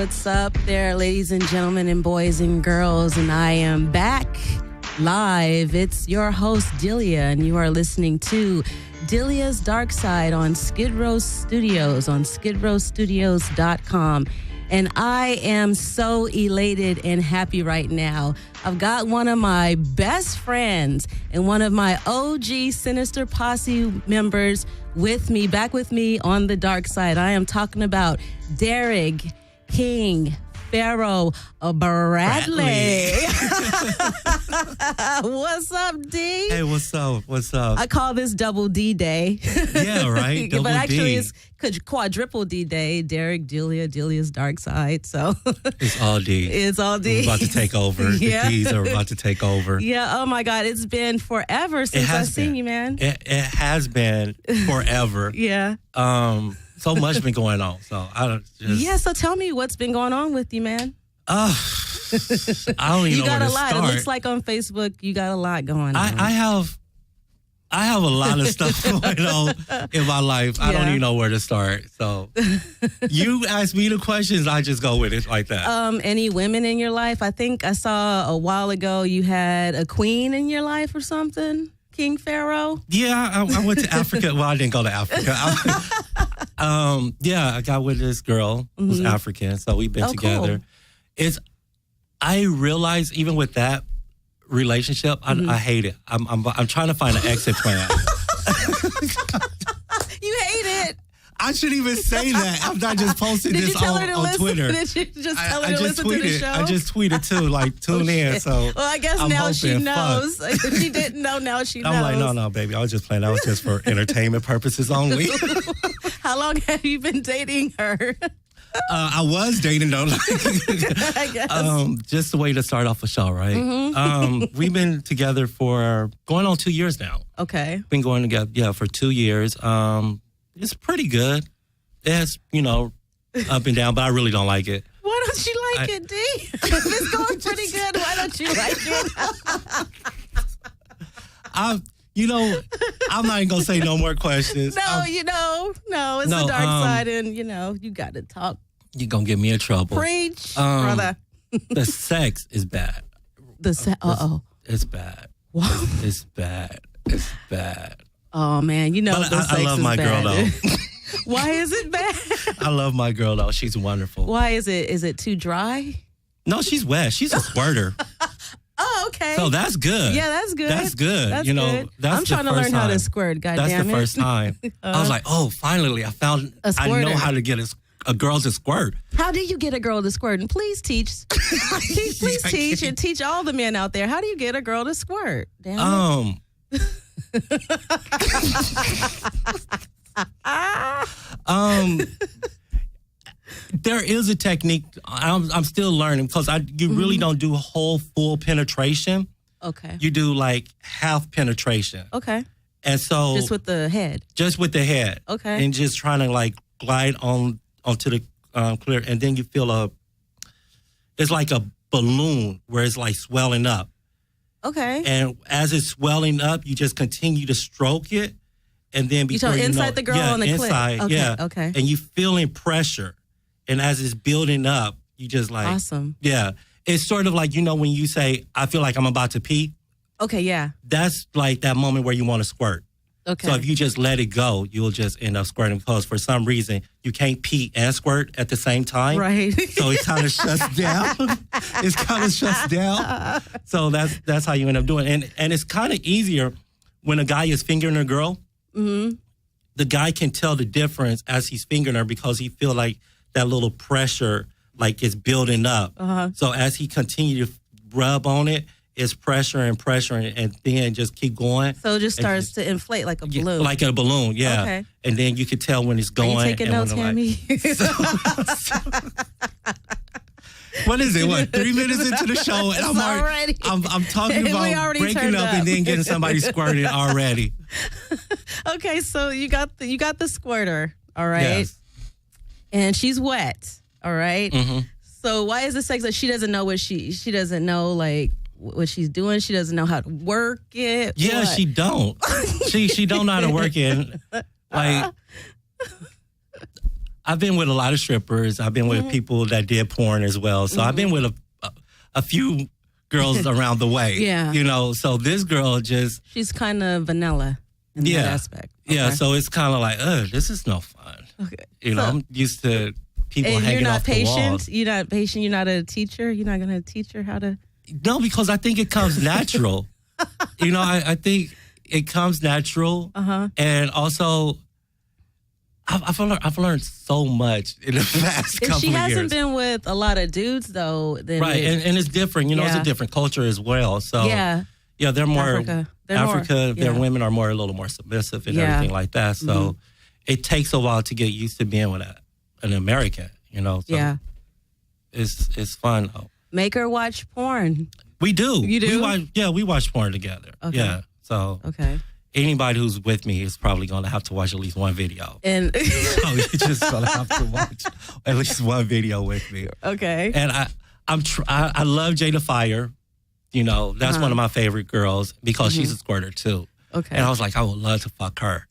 What's up there, ladies and gentlemen and boys and girls? And I am back live. It's your host, Delia, and you are listening to Delia's Dark Side on Skidrow Studios, on skidrowstudios.com. And I am so elated and happy right now. I've got one of my best friends and one of my OG Sinister Posse members back with me on the dark side. I am talking about Derek King Pharaoh Bradley. What's up, D? Hey, what's up? What's up? I call this double D day. Yeah, right? Double but actually, D. it's quadruple D day. Derek, Delia's dark side. So it's all D. It's all D. We're about to take over. Yeah. The D's are about to take over. Yeah. Oh my God, it's been forever since I've seen you, man. It has been forever. Yeah. So much been going on. So I don't just. Yeah. So tell me what's been going on with you, man. I don't even you know got where a to lot. start. It looks like on Facebook you got a lot going on. I have a lot of stuff going on in my life. I don't even know where to start. So you ask me the questions, I just go with it like that. Any women in your life? I think I saw a while ago you had a queen in your life or something. King Pharaoh. Yeah, I went to Africa. Well, I didn't go to Africa. I got with this girl who's African, so we've been together. Cool. I realize even with that relationship, I hate it. I'm trying to find an exit plan. You hate it. I shouldn't even say that. I'm not just posting this on Twitter. Did you just tell her to listen to the show? I just tweeted too, like tune in. So well, I guess now she knows. If she didn't know, now she knows. I'm like, no, baby. I was just playing. That was just for entertainment purposes only. How long have you been dating her? I was dating though. I guess. Just the way to start off a show, right? We've been together for going on 2 years now. Okay. Been going together, for 2 years. It's pretty good. It's, up and down, but I really don't like it. Why don't you like it, D? If it's going pretty good, why don't you like it? I'm not even going to say no more questions. No, it's the dark side, and, you got to talk. You're going to get me in trouble. Preach, brother. The sex is bad. It's bad. What? It's bad. It's bad. Oh, man, but I love my girl, though. Why is it bad? I love my girl, though. She's wonderful. Why is it? Is it too dry? No, she's wet. She's a squirter. Oh, okay. So that's good. Yeah, that's good. That's good. That's good. I'm trying to learn how to squirt, goddammit. That's the first time. I was like, oh, finally, I know how to get a girl to squirt. How do you get a girl to squirt? And please teach. Please teach and teach all the men out there. How do you get a girl to squirt? Damn it. There is a technique. I'm still learning because you really don't do full penetration. Okay. You do like half penetration. Okay. And so just with the head. Just with the head. Okay. And just trying to like glide onto the clear, and then you feel it's like a balloon where it's like swelling up. Okay. And as it's swelling up, you just continue to stroke it, and then before inside the girl on the inside, clit. Okay, yeah, okay. And you feeling pressure, and as it's building up, you just like awesome. Yeah, it's sort of like when you say, "I feel like I'm about to pee." Okay, yeah. That's like that moment where you want to squirt. Okay. So if you just let it go, you'll just end up squirting because for some reason you can't pee and squirt at the same time. Right. So it kind of shuts down. It kind of shuts down. So that's how you end up doing it. And it's kind of easier when a guy is fingering a girl. Mm-hmm. The guy can tell the difference as he's fingering her because he feel like that little pressure like is building up. Uh-huh. So as he continues to rub on it, it's pressure and then just keep going. So it just starts to inflate like a balloon. Like a balloon, yeah. Okay. And then you can tell when it's going. Are you taking notes, Tammy? What is it? 3 minutes into the show, and I'm talking about breaking up and then getting somebody squirted already. Okay, so you got the squirter, all right, yes. And she's wet, all right. Mm-hmm. So why is the sex like she doesn't know what she doesn't know like what she's doing? She doesn't know how to work it. Yeah, what? She don't. she don't know how to work it. Like I've been with a lot of strippers. I've been with people that did porn as well. So I've been with a few girls around the way. Yeah. You know, so this girl just... She's kind of vanilla in that aspect. Okay. Yeah, so it's kind of like, this is no fun. Okay. You know, I'm used to people hanging off the walls. You're not patient? You're not a teacher? You're not going to teach her how to... No, because I think it comes natural. You know, I think it comes natural. And also... I've learned so much in the past couple of years. She hasn't been with a lot of dudes, though. Right, and it's different. You know, it's a different culture as well. So yeah, they're more Africa. Their women are a little more submissive and everything like that. So it takes a while to get used to being with an American. You know, so it's fun though. Make her watch porn. We do. You do? We watch porn together. Okay. Yeah. So anybody who's with me is probably going to have to watch at least one video. And so you're just going to have to watch at least one video with me. Okay. And I love Jada Fire. You know, that's one of my favorite girls because she's a squirter too. Okay. And I was like, I would love to fuck her.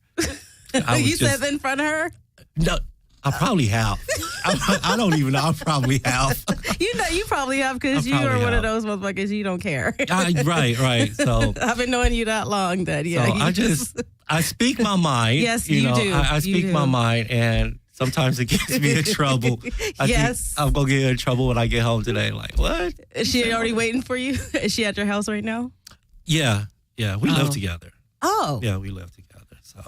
You said that in front of her? No. I probably have. I don't even know. I probably have. You probably have because you are one of those motherfuckers. You don't care. Right. So I've been knowing you that long that so I speak my mind. Yes, you do. I speak my mind, and sometimes it gets me in trouble. I think I'm gonna get in trouble when I get home today. Like what? Is she already waiting for you? Is she at your house right now? Yeah. We live together. Oh. Yeah, we live together. So.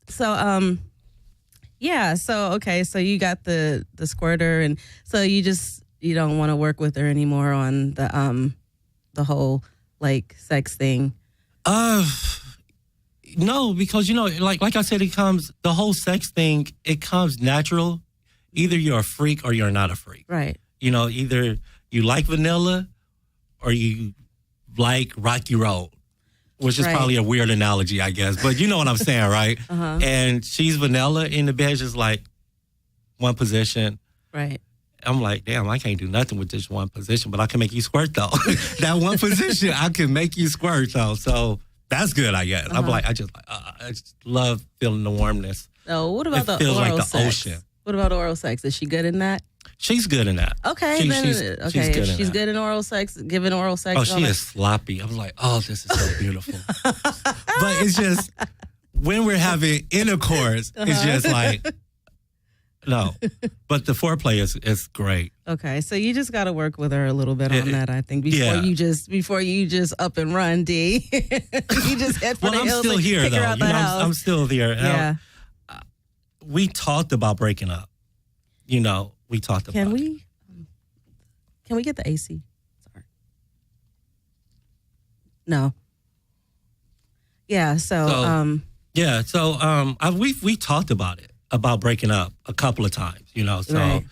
So you got the squirter, and so you don't want to work with her anymore on the whole like sex thing. No, because like I said, the whole sex thing, it comes natural. Either you're a freak or you're not a freak. Right. You know, either you like vanilla or you like Rocky Road. Which is probably a weird analogy, I guess. But you know what I'm saying, right? And she's vanilla in the bed, just like one position. Right. I'm like, damn, I can't do nothing with just one position, but I can make you squirt, though. That one position, I can make you squirt, though. So that's good, I guess. I'm like, I just love feeling the warmness. Oh, what about the feels oral like the sex? ocean. What about oral sex? Is she good in that? She's good in that. Okay, she's good in oral sex, giving oral sex. Oh, she is sloppy. I was like, oh, this is so beautiful. But it's just, when we're having intercourse, it's just like, no. But the foreplay is great. Okay, so you just got to work with her a little bit on that, I think, before you just up and run, D. You just head for the hills. I'm still here, though. I'm still there. Yeah. We talked about breaking up. You know, we talked about it. Can we get the AC? Sorry. No. Yeah, we talked about it, about breaking up a couple of times, you know. So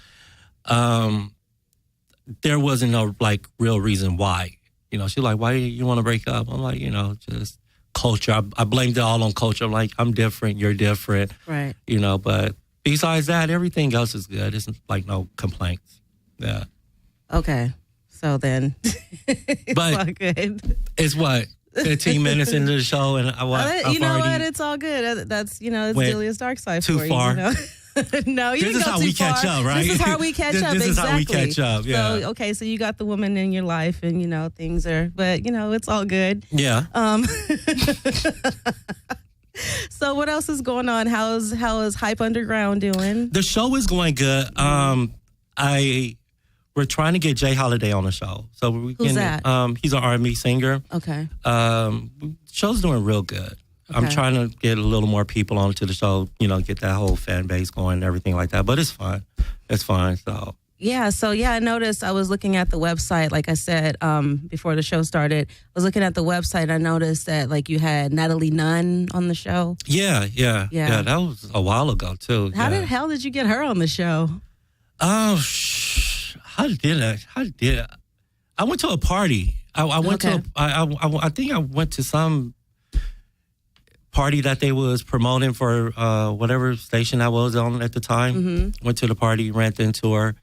there wasn't no like real reason why. You know, she's like, why do you want to break up? I'm like, you know, just culture. I blamed it all on culture. I'm like, I'm different, you're different. Right. You know, but besides that, everything else is good. It's like no complaints. Yeah. Okay. So then, it's all good. It's what? 15 minutes into the show, and it's all good. That's it's Delia's dark side too for far. You know? No, you this is how we catch up, right? This is how we catch up. This is how we catch up. Yeah. So so you got the woman in your life, and things are, but it's all good. Yeah. So what else is going on? How is Hype Underground doing? The show is going good. We're trying to get Jay Holiday on the show. So who's that? He's an R&B singer. Okay. Show's doing real good. Okay. I'm trying to get a little more people onto the show, get that whole fan base going and everything like that. But it's fun. It's fun. So I noticed, I was looking at the website, like I said, before the show started, I was looking at the website, I noticed that like you had Natalie Nunn on the show. Yeah, that was a while ago too. How the hell did you get her on the show? How did I? I went to a party. I went to I think I went to some party that they was promoting for whatever station I was on at the time. Mm-hmm. Went to the party, ran into her,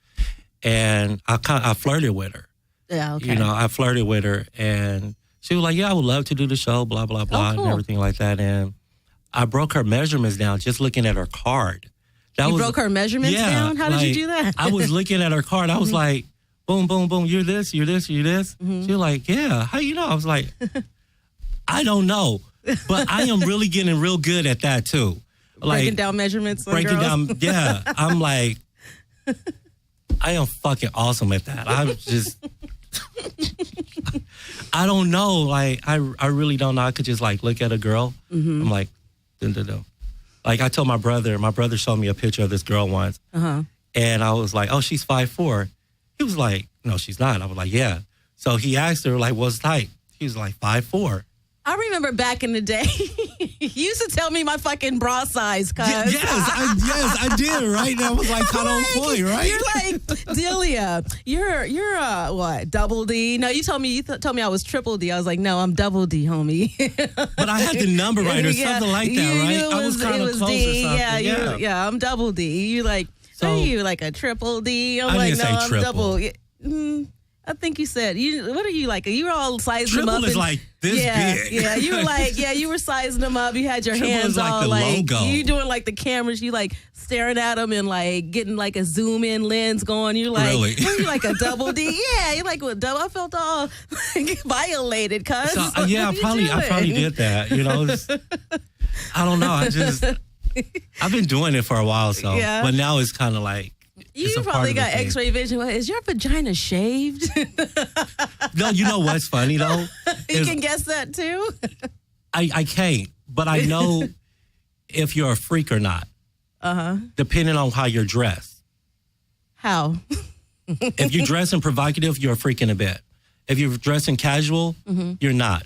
and I flirted with her. Yeah, okay. I flirted with her, and she was like, "Yeah, I would love to do the show, blah blah blah," cool. And everything like that. And I broke her measurements down just looking at her card. You broke her measurements down? How did you do that? I was looking at her card. I was like, boom, boom, boom. You're this, you're this, you're this. She was like, yeah. How you know? I was like, I don't know. But I am really getting real good at that, too. Like, breaking down measurements on breaking girls? down, yeah. I'm like, I am fucking awesome at that. I'm just, I don't know. Like, I really don't know. I could just, like, look at a girl. I'm like, dun, dun, dun. Like, I told my brother showed me a picture of this girl once. And I was like, oh, she's 5'4". He was like, no, she's not. I was like, yeah. So he asked her, like, what's height? He was like, 5'4". I remember back in the day, you used to tell me my fucking bra size, cuz. Yes, I did, right? That was like kind of on point, right? You're like, Delia, you're what, double D? No, you told me I was triple D. I was like, no, I'm double D, homie. But I had the number right or something like that, right? I was kind of close D. or something. Yeah, I'm double D. You like, are you like a triple D? I'm like, no, I'm triple. double. I think you said what are you like? You were all sizing triple them up. Is like this big. Yeah, you were like, you were sizing them up. You had your triple hands is like all the like logo. you doing like the cameras. You like staring at them and like getting like a zoom in lens going. You're like, really? What are you like a double D? Yeah, you're like what double? I felt all like, violated, cuz. So, I probably did that. You know, I don't know. I've been doing it for a while, so but now it's kind of like. You probably got X-ray vision. Is your vagina shaved? No, you know what's funny though? You can guess that too. I can't, but I know if you're a freak or not. Depending on how you're dressed. How? If you're dressing provocative, you're a freak in a bit. If you're dressing casual, you're not.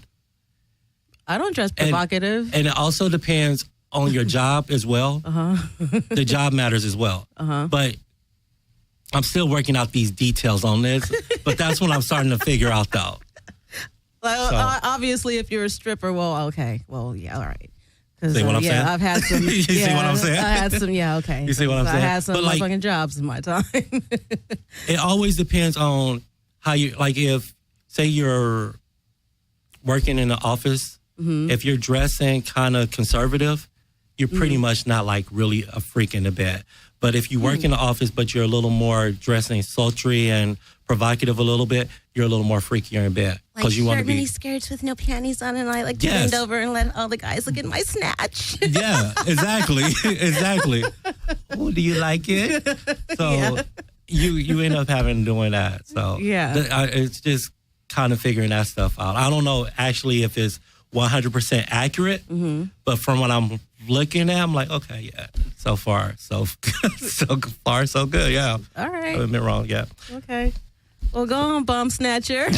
I don't dress provocative. And it also depends on your job as well. The job matters as well. But I'm still working out these details on this, but that's what I'm starting to figure out, though. Well, obviously, if you're a stripper, well, okay. Well, yeah, all right. See what I'm saying? I've had some. You see what I'm saying? I had some, okay. You see what I'm saying? I had some fucking jobs in my time. It always depends on how you, like if, say you're working in the office, if you're dressing kind of conservative, you're pretty much not like really a freak in the bed. But if you work in the office, but you're a little more dressing sultry and provocative a little bit, you're a little more freakier in bed. Like you want to be mini skirts with no panties on, and I like to bend over and let all the guys look at my snatch. Yeah, exactly. Exactly. Oh, do you like it? So you end up doing that. So it's just kind of figuring that stuff out. I don't know actually if it's 100% accurate, but from what I'm looking at, I'm like, okay, yeah. So far, so good. Yeah. All right. I haven't been wrong. Yeah. Okay. Well, go on, bum snatcher.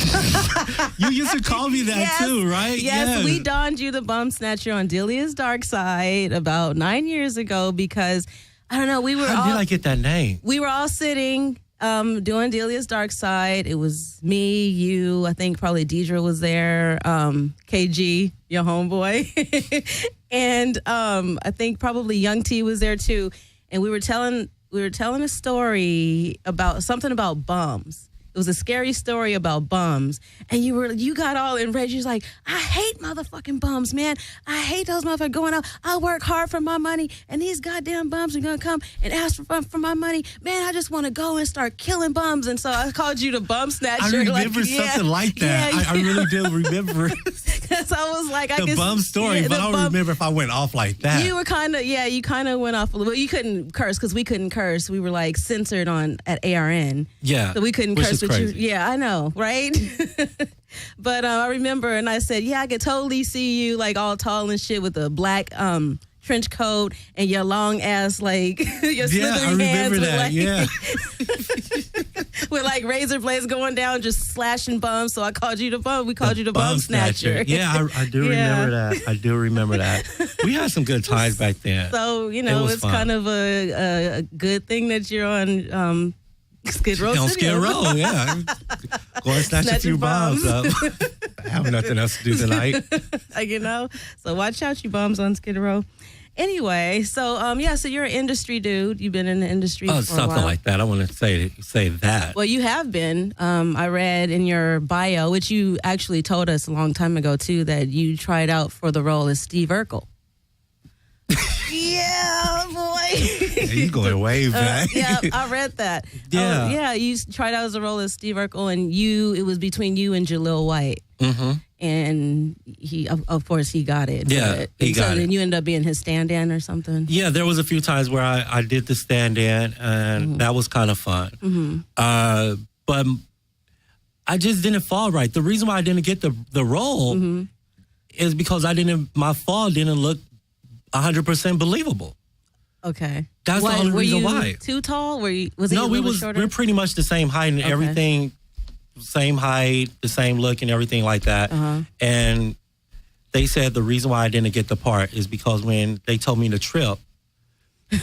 You used to call me that too, right? Yes, we donned you the bum snatcher on Delia's Dark Side about 9 years ago because, I don't know, How did I get that name? We were all sitting doing Delia's Dark Side. It was me, you, I think probably Deidre was there, KG, your homeboy. And I think probably Young T was there too. And we were telling a story about something about bums. It was a scary story about bums. And you got all enraged. You was like, I hate motherfucking bums, man. I hate those motherfuckers going out. I work hard for my money, and these goddamn bums are going to come and ask for my money. Man, I just want to go and start killing bums. And so I called you the bum snatcher. I remember something like that. Yeah, I really do remember. So I was like, the bum story, but I don't remember if I went off like that. You were you kind of went off a little bit. You couldn't curse because we couldn't curse. We were like censored at ARN. Yeah. So we couldn't curse. Crazy. Yeah, I know, right? But I remember, and I said, yeah, I could totally see you like all tall and shit with a black trench coat and your long ass like your slithery hands with with like razor blades going down, just slashing bums. So I called you the bum. We called you the bum snatcher. Yeah, I do remember that. I do remember that. We had some good times back then. So it's fun. Kind of a good thing that you're on. Skidrow. On Skidrow, yeah. Go and snatch a few bombs up. I have nothing else to do tonight. So watch out, you bums on Skidrow. Anyway, so so you're an industry dude. You've been in the industry for something a while. like that. I want to say that. Well, you have been. I read in your bio, which you actually told us a long time ago too, that you tried out for the role as Steve Urkel. Yeah, boy. You going way back. Yeah, I read that. Yeah. Yeah, you tried out as a role as Steve Urkel, and it was between you and Jaleel White. Mm-hmm. And he, of course, he got it. Yeah, he got it. And you ended up being his stand-in or something? Yeah, there was a few times where I did the stand-in, and that was kind of fun. Mm-hmm. But I just didn't fall right. The reason why I didn't get the role is because my fall didn't look 100% believable. Okay. That's the only reason why. Were you too tall? Was he a little shorter? We're pretty much the same height and everything. Same height, the same look and everything like that. And they said the reason why I didn't get the part is because when they told me to trip,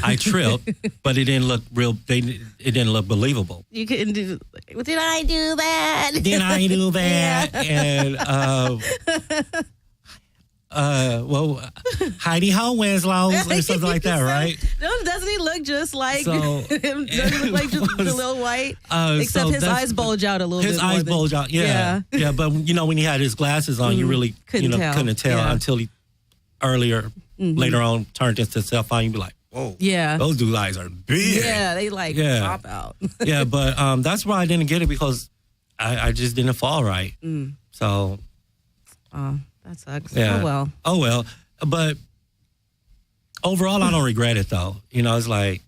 I tripped, but it didn't look real. It didn't look believable. You couldn't do. Did I do that? Did I do that? Yeah. And Heidi Ho Winslow or something like that, right? No, doesn't he look just like so, him? Doesn't he look like just a little white? Except so his eyes bulge out a little bit. His eyes bulge out, yeah. But when he had his glasses on, you really couldn't tell until he later on turned into self-on. You'd be like, whoa, those dude's eyes are big. Yeah, they pop out. Yeah, but that's why I didn't get it because I just didn't fall right. So, that sucks. Yeah. Oh well. But overall, I don't regret it though. It's like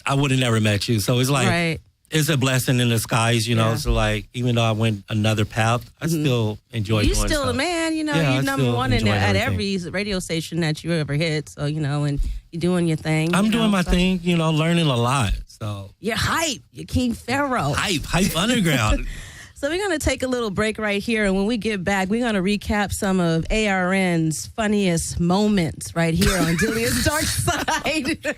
I would have never met you, so it's like it's a blessing in disguise. So like even though I went another path, I still enjoy. You're doing still stuff. the man. You're number one at every radio station that you ever hit. So and you're doing your thing. I'm doing my thing. Learning a lot. So you're hype. You're King Pharaoh. Hype underground. So we're going to take a little break right here, and when we get back, we're going to recap some of ARN's funniest moments right here on Delia's Dark Side.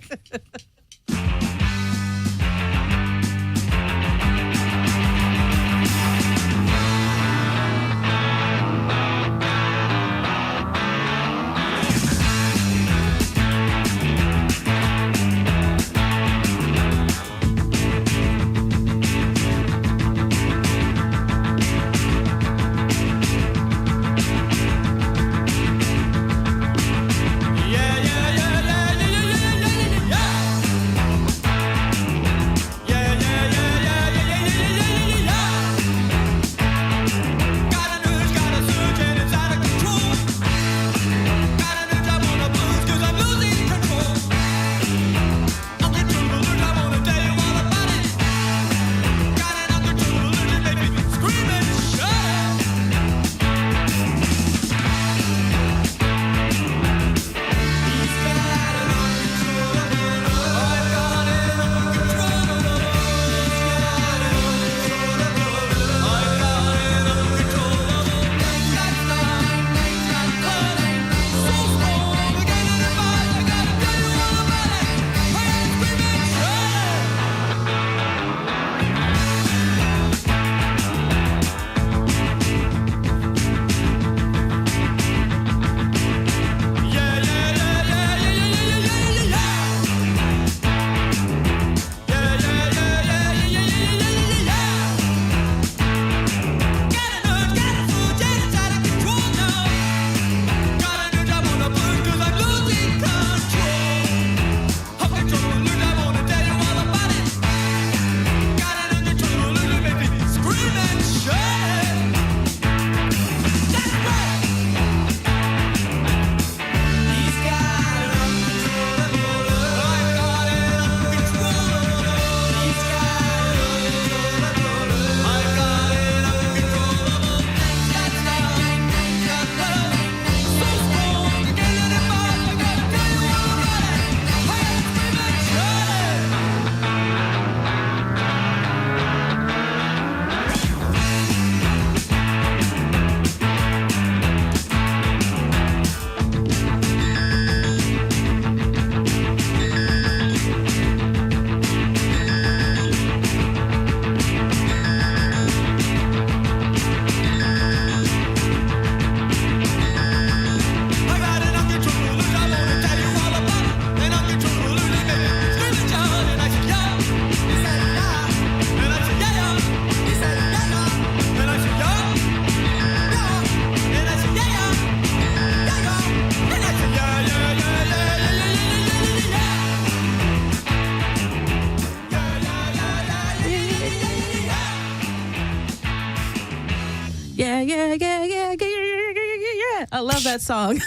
love that song.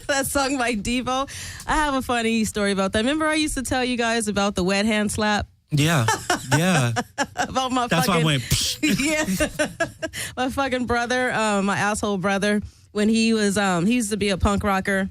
That song by Devo. I have a funny story about that. Remember I used to tell you guys about the wet hand slap? Yeah. About my That's fucking... why I went... Yeah. My fucking brother, my asshole brother, when he was, he used to be a punk rocker,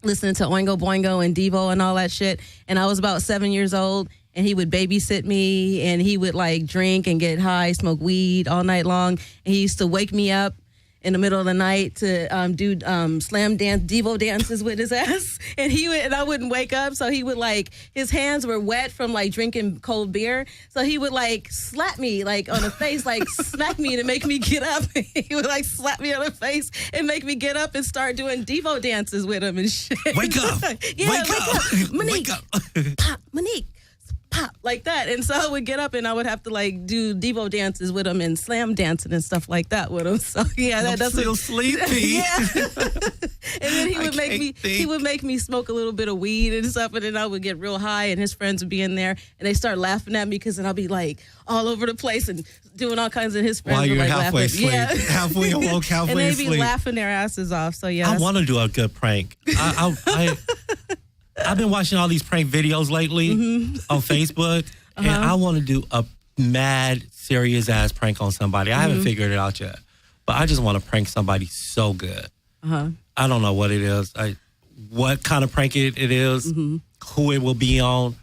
listening to Oingo Boingo and Devo and all that shit. And I was about 7 years old, and he would babysit me, and he would like drink and get high, smoke weed all night long. And he used to wake me up in the middle of the night to do slam dance, Devo dances with his ass. And I wouldn't wake up. So he would like, his hands were wet from like drinking cold beer. So he would like slap me like on the face, like smack me to make me get up. He would like slap me on the face and make me get up and start doing Devo dances with him and shit. Wake up. Yeah, wake up. Monique. Wake up. Pop, Monique. Pop, like that. And so I would get up and I would have to like do Devo dances with him and slam dancing and stuff like that with him. So yeah, I'm still sleepy. Yeah. And then he would make me smoke a little bit of weed and stuff, and then I would get real high, and his friends would be in there and they start laughing at me because then I'll be like all over the place and doing all kinds of his friends. While you're like halfway laughing. asleep. Yeah. Halfway awoke, halfway and they'd asleep. be laughing their asses off. So yeah. I want to do a good prank. I've been watching all these prank videos lately on Facebook, and I want to do a mad, serious ass prank on somebody. I haven't figured it out yet, but I just want to prank somebody so good. I don't know what it is, what kind of prank it is, who it will be on.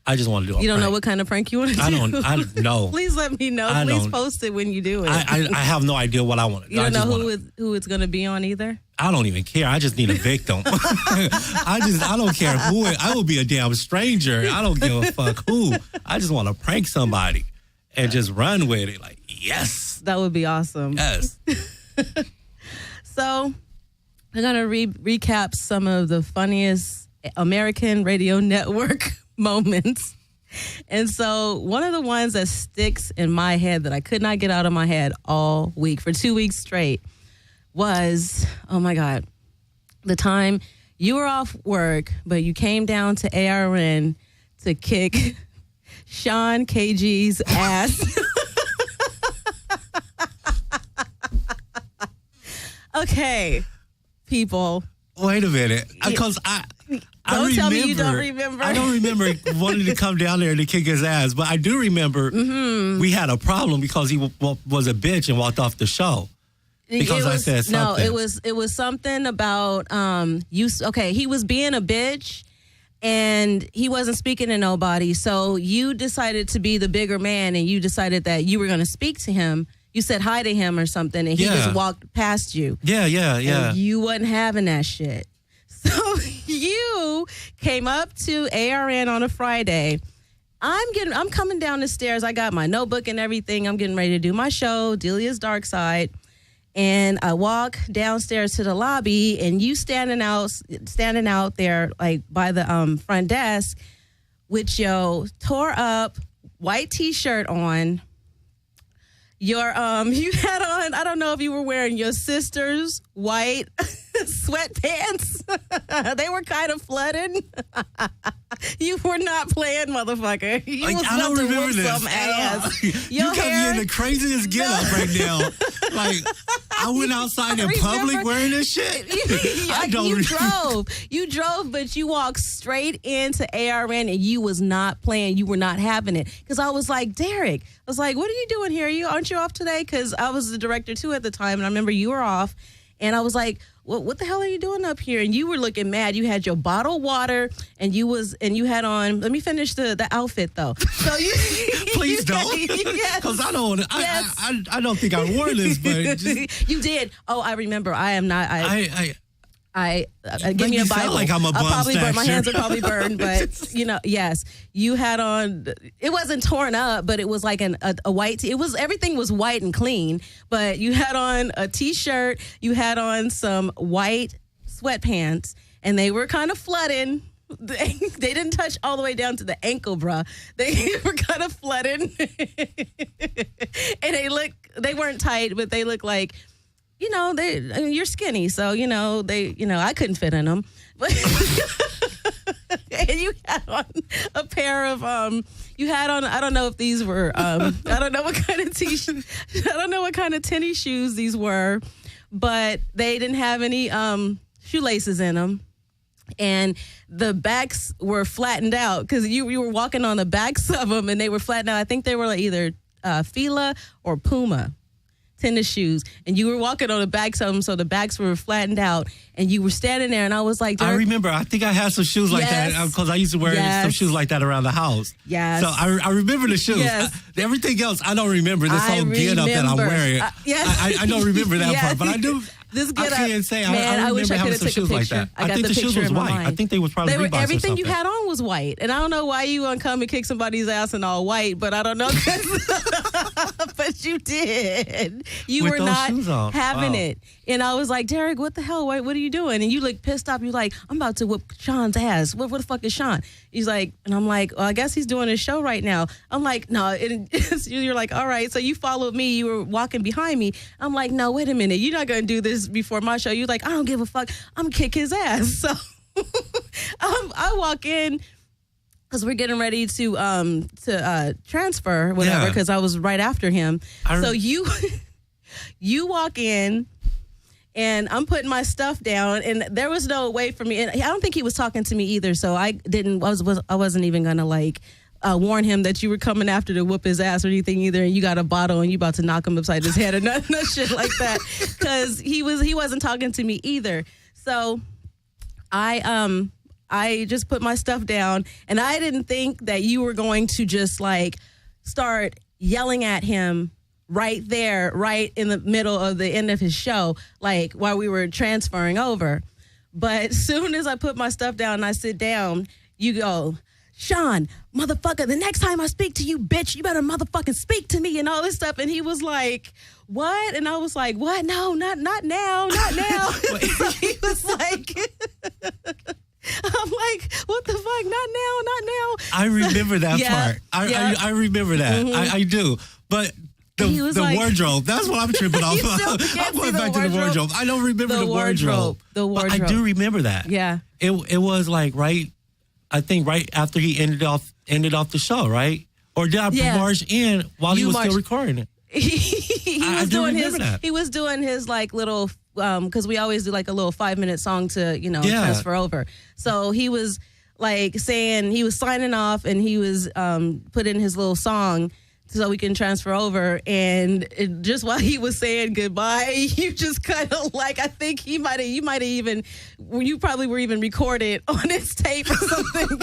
I just want to do a prank. You don't know what kind of prank you want to do? I don't know. Please let me know. Please post it when you do it. I have no idea what I want to do. You don't know who it's going to be on either? I don't even care. I just need a victim. I don't care who it. I will be a damn stranger. I don't give a fuck who. I just want to prank somebody and just run with it. Like, yes. That would be awesome. Yes. So, we're going to recap some of the funniest American radio network moments. And so, one of the ones that sticks in my head that I could not get out of my head all week, for 2 weeks straight, was, oh my God, the time you were off work, but you came down to ARN to kick Sean KG's ass. Okay, people. Wait a minute. Because Don't tell me you don't remember. I don't remember wanting to come down there to kick his ass, but I do remember we had a problem because he was a bitch and walked off the show. Because I said something. No, it was something about he was being a bitch and he wasn't speaking to nobody. So you decided to be the bigger man and you decided that you were going to speak to him. You said hi to him or something and he just walked past you. Yeah. And you wasn't having that shit. So you came up to ARN on a Friday. I'm coming down the stairs. I got my notebook and everything. I'm getting ready to do my show, Delia's Dark Side. And I walk downstairs to the lobby, and you standing out there like by the front desk with your tore up white T-shirt on. Your you had on, I don't know if you were wearing your sister's white sweatpants. They were kind of flooded. You were not playing, motherfucker. You was I don't remember this. Some ass. You got me in the craziest get up right now. Like, I went outside in public wearing this shit. You drove, but you walked straight into ARN and you was not playing. You were not having it. Because I was like, Derek, I was like, what are you doing here? Aren't you off today? Because I was the director too at the time, and I remember you were off. And I was like, what the hell are you doing up here? And you were looking mad. You had your bottled water, and you had on. Let me finish the outfit though. So you please don't, because I don't. I don't think I wore this, but just, you did. Oh, I remember. I am not. Give me a Bible. Like I'm a bum probably burn. My snatcher. hands are probably burned, but yes, you had on. It wasn't torn up, but it was like a white. Everything was white and clean, but you had on a T-shirt. You had on some white sweatpants, and they were kind of flooding. They didn't touch all the way down to the ankle, bruh. They were kind of flooding, and they weren't tight, but they looked like. You're skinny, so I couldn't fit in them. But and you had on a pair of I don't know if these were I don't know what kind of I don't know what kind of tennis shoes these were, but they didn't have any shoelaces in them. And the backs were flattened out because you were walking on the backs of them, and they were flattened out. I think they were like either Fila or Puma tennis shoes, and you were walking on the backs of them, so the backs were flattened out, and you were standing there, and I was like, I remember. I think I had some shoes like that because I used to wear some shoes like that around the house. Yes. So I remember the shoes. Yes. Everything else, I don't remember. This whole get-up that I'm wearing. I don't remember that part, but I do. This get I can't say. Man, I wish remember I having could some have took a shoes like picture. that. I got think the shoes was white. I think they was probably Reeboks or everything you something. had on was white, and I don't know why you want to come and kick somebody's ass in all white, but I don't know. But you did. You With were those not shoes on. having Wow. it, and I was like, Derek, what the hell? What are you doing? And you look pissed off. You're like, I'm about to whoop Sean's ass. What the fuck is Sean? He's like, and I'm like, well, I guess he's doing his show right now. I'm like, no. You're like, all right. So you followed me. You were walking behind me. I'm like, no, wait a minute. You're not gonna do this before my show. You're like, I don't give a fuck. I'm gonna kick his ass. So I walk in because we're getting ready to transfer, whatever. Because I was right after him. So you walk in. And I'm putting my stuff down, and there was no way for me. And I don't think he was talking to me either, so I wasn't even gonna like warn him that you were coming after to whoop his ass or anything either. And you got a bottle and you about to knock him upside his head or no shit like that, because he wasn't talking to me either. So I just put my stuff down, and I didn't think that you were going to just like start yelling at him right there, right in the middle of the end of his show, like while we were transferring over. But as soon as I put my stuff down and I sit down, you go, Sean, motherfucker, the next time I speak to you, bitch, you better motherfucking speak to me and all this stuff. And he was like, what? And I was like, what? No, not now, not now. So he was like... I'm like, what the fuck? Not now. I remember that part. I remember that. Mm-hmm. I do. But the wardrobe, that's what I'm tripping off. I'm going back to the wardrobe. I don't remember the wardrobe. The wardrobe. But I do remember that. Yeah. It was like right after he ended off the show, right? Or did I barge in while he was still recording it? He was doing his like little because we always do like a little 5-minute song to transfer over. So he was like saying he was signing off, and he was put in his little song so we can transfer over. And just while he was saying goodbye, you just kind of like, I think you might have even, you probably were even recorded on his tape or something.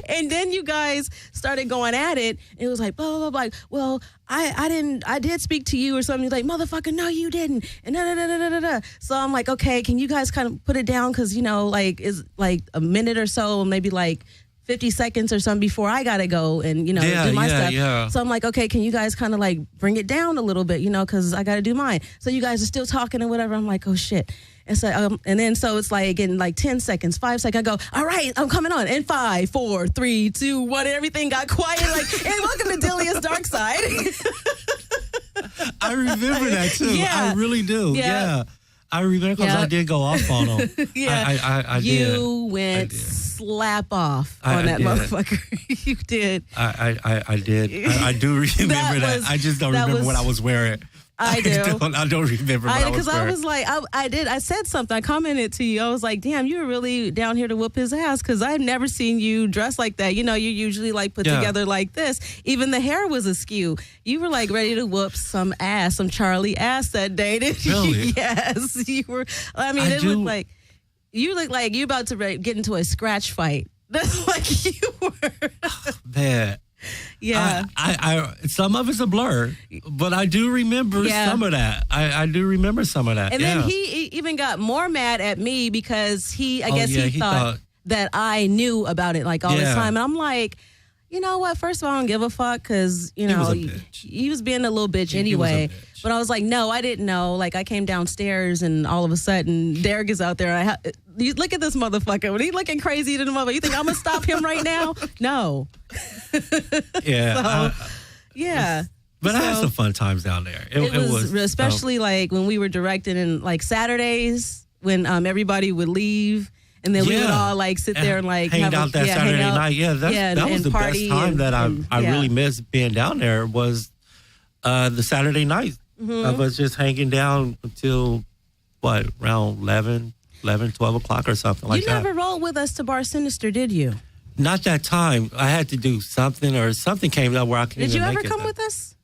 And then you guys started going at it. And it was like, blah, blah, blah, blah. Well, I did speak to you or something. He's like, motherfucker, no, you didn't. And da, da, da, da, da, da. So I'm like, okay, can you guys kind of put it down? Because, like, it's like a minute or so, maybe like 50 seconds or something before I got to go and, do my stuff. Yeah. So I'm like, okay, can you guys kind of like bring it down a little bit, because I got to do mine. So you guys are still talking and whatever. I'm like, oh shit. And so, and then so it's like in like 10 seconds, 5 seconds, I go, all right, I'm coming on. And 5, 4, 3, 2, 1, everything got quiet. Like, and welcome to Delia's Dark Side. I remember that too. Yeah. I really do. Yeah. I remember because I did go off on him. I did. You went slap off on that motherfucker. You did. I did. I do remember that. I just don't remember what I was wearing. I do. I don't remember what I was wearing. Because I was like, I said something. I commented to you. I was like, damn, you were really down here to whoop his ass, because I've never seen you dressed like that. You usually like put together like this. Even the hair was askew. You were like ready to whoop some ass, some Charlie ass that day, didn't you? Really? Yes. You were. I mean, looked like you about to get into a scratch fight. That's like you were. Man. Yeah. I some of it's a blur, but I do remember some of that. I do remember some of that. And then he even got more mad at me because I guess he thought that I knew about it like all this time. And I'm like, you know what? First of all, I don't give a fuck, because, he was being a little bitch anyway. But I was like, no, I didn't know. Like, I came downstairs and all of a sudden Derek is out there. You look at this motherfucker. When he's looking crazy to the mother, you think I'm going to stop him right now? No. Yeah. Yeah. But I had some fun times down there. It was especially like when we were directing and like Saturdays when everybody would leave. And then we would all like sit there and like hang out that Saturday night. Yeah, that was the best time that I really missed being down there was the Saturday night of us just hanging down until, around 11, 12 o'clock or something like that. You never rolled with us to Bar Sinister, did you? Not that time. I had to do something, or something came up where I couldn't Did you even ever make it come there. with us?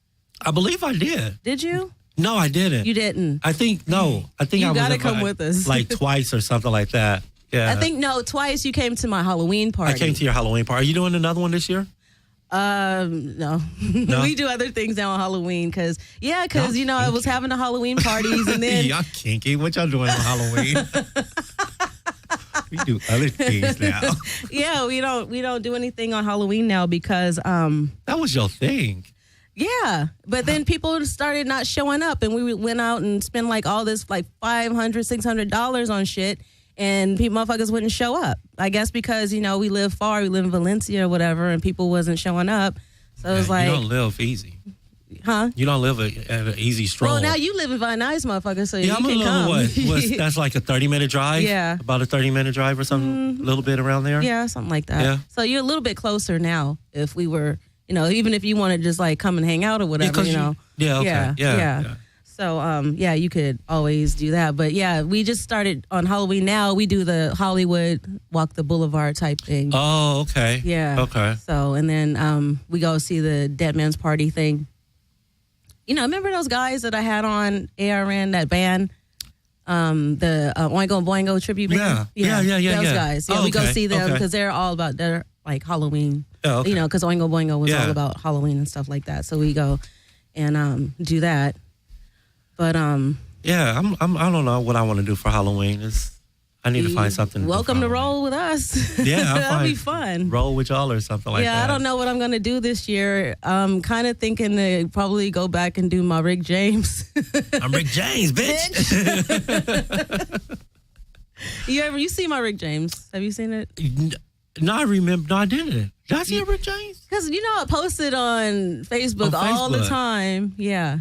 I believe I did. Did you? No, I didn't. You didn't. I think You I was gotta invited, come with us. like twice or something like that. Yeah. I think, twice you came to my Halloween party. I came to your Halloween party. Are you doing another one this year? No. We do other things now on Halloween because I was having the Halloween parties and then Y'all kinky. What y'all doing on Halloween? We do other things now. Yeah, we don't do anything on Halloween now because That was your thing. yeah, but then people started not showing up and we went out and spent like all this like $500, $600 on shit. And motherfuckers wouldn't show up. I guess because, we live far. We live in Valencia or whatever, and people wasn't showing up. So it was like... You don't live easy. Huh? You don't live at an easy stroll. Well, now you live in Van Nuys, motherfucker, so you I'm can a little, come. that's like a 30-minute drive? Yeah. About a 30-minute drive or something? A little bit around there? Yeah, something like that. Yeah. So you're a little bit closer now if we were, even if you want to just like come and hang out or whatever, Yeah, okay. Yeah. So, you could always do that. But, yeah, we just started on Halloween now. We do the Hollywood Walk the Boulevard type thing. Oh, okay. Yeah. Okay. So, and then we go see the Dead Man's Party thing. Remember those guys that I had on ARN, that band? The Oingo Boingo tribute band? Yeah. Those guys. Yeah, we go see them because they're like Halloween. Oh, okay. Because Oingo Boingo was all about Halloween and stuff like that. So we go and do that. But yeah, I don't know what I want to do for Halloween. I need to find something. Welcome to roll with us. Yeah, that'll be fun. Roll with y'all or something like that. Yeah, I don't know what I'm gonna do this year. I'm kind of thinking to probably go back and do my Rick James. I'm Rick James, bitch. You see my Rick James? Have you seen it? No, I remember. No, I didn't. Did I see a Rick James? Because I post it on Facebook all the time. Yeah.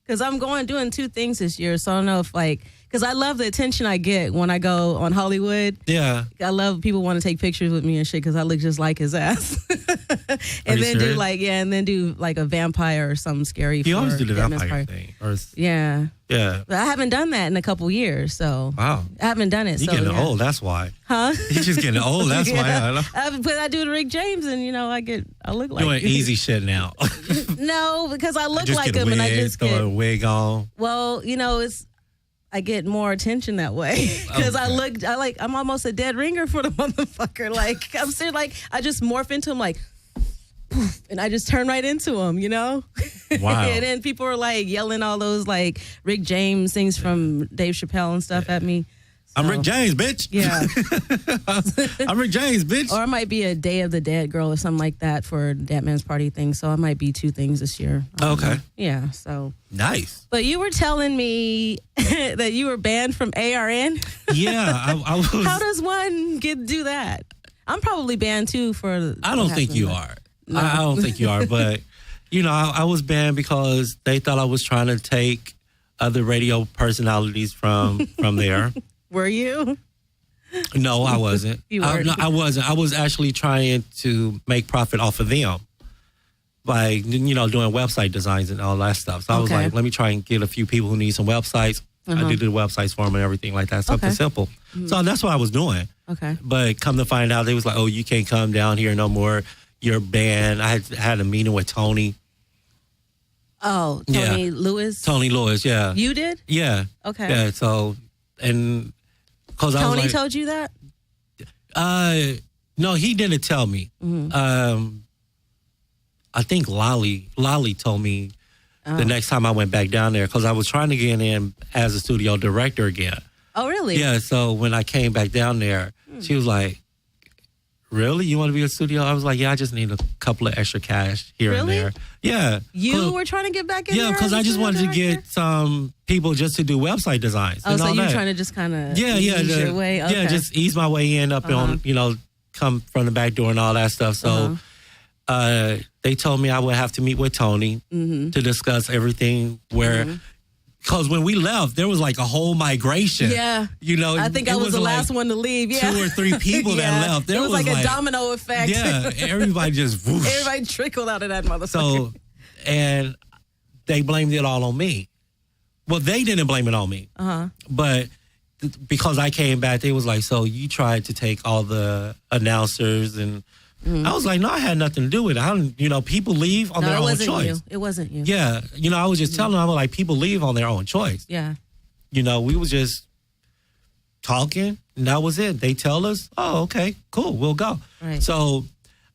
Because I'm doing two things this year, so I don't know if because I love the attention I get when I go on Hollywood. Yeah. I love people want to take pictures with me and shit because I look just like his ass. And then do a vampire or something scary. You always do the vampire thing. Yeah. Yeah. But I haven't done that in a couple years, so. Wow. I haven't done it. You're getting old, that's why. Huh? You're just getting old, that's why. But I do the Rick James and, I look like. Doing easy shit now. No, because I look just like get him and I just throw a wig on. Well, I get more attention that way because I'm almost a dead ringer for the motherfucker. I'm serious, I just morph into him poof, and I just turn right into him, Wow. And then people are yelling all those Rick James things from Dave Chappelle and stuff at me. So, I'm Rick James, bitch. Yeah. I'm Rick James, bitch. Or I might be a Day of the Dead girl or something like that for Dead Man's Party thing. So I might be two things this year. Okay. Yeah, so. Nice. But you were telling me that you were banned from ARN? Yeah, I was. How does one do that? I'm probably banned too for. I don't think you are. No. I don't think you are, but, I was banned because they thought I was trying to take other radio personalities from there. Were you? No, I wasn't. You weren't. I wasn't. I was actually trying to make profit off of them by, doing website designs and all that stuff. So I was like, let me try and get a few people who need some websites. I did the websites for them and everything like that, something simple. Mm-hmm. So that's what I was doing. Okay. But come to find out, they was like, oh, you can't come down here no more. You're banned. I had a meeting with Tony. Oh, Tony Lewis? Tony Lewis, yeah. You did? Yeah. Okay. Yeah, so, and because I was Tony told you that? No, he didn't tell me. Mm-hmm. I think Lolly told me the next time I went back down there because I was trying to get in as a studio director again. Oh, really? Yeah, so when I came back down there, she was like, really? You want to be a studio? I was like, yeah, I just need a couple of extra cash here and there. Yeah. You were trying to get back in there? Yeah, because I just wanted to get some people just to do website designs. Oh, and so all you were that. trying to just kind of ease your way? Okay. Yeah, just ease my way in up on, come from the back door and all that stuff. So they told me I would have to meet with Tony to discuss everything where... Because when we left, there was like a whole migration. Yeah. I think I was the last one to leave. Yeah. 2 or 3 people that left. It was like a domino effect. Yeah. Everybody just whoosh. Everybody trickled out of that motherfucker. So, and they blamed it all on me. Well, they didn't blame it on me. But because I came back, they was like, so you tried to take all the announcers and I was like, no, I had nothing to do with it. I don't, people leave on their own choice. It wasn't you. Yeah. I was just telling them, I'm like, people leave on their own choice. Yeah. We was just talking and that was it. They tell us, oh, okay, cool, we'll go. Right. So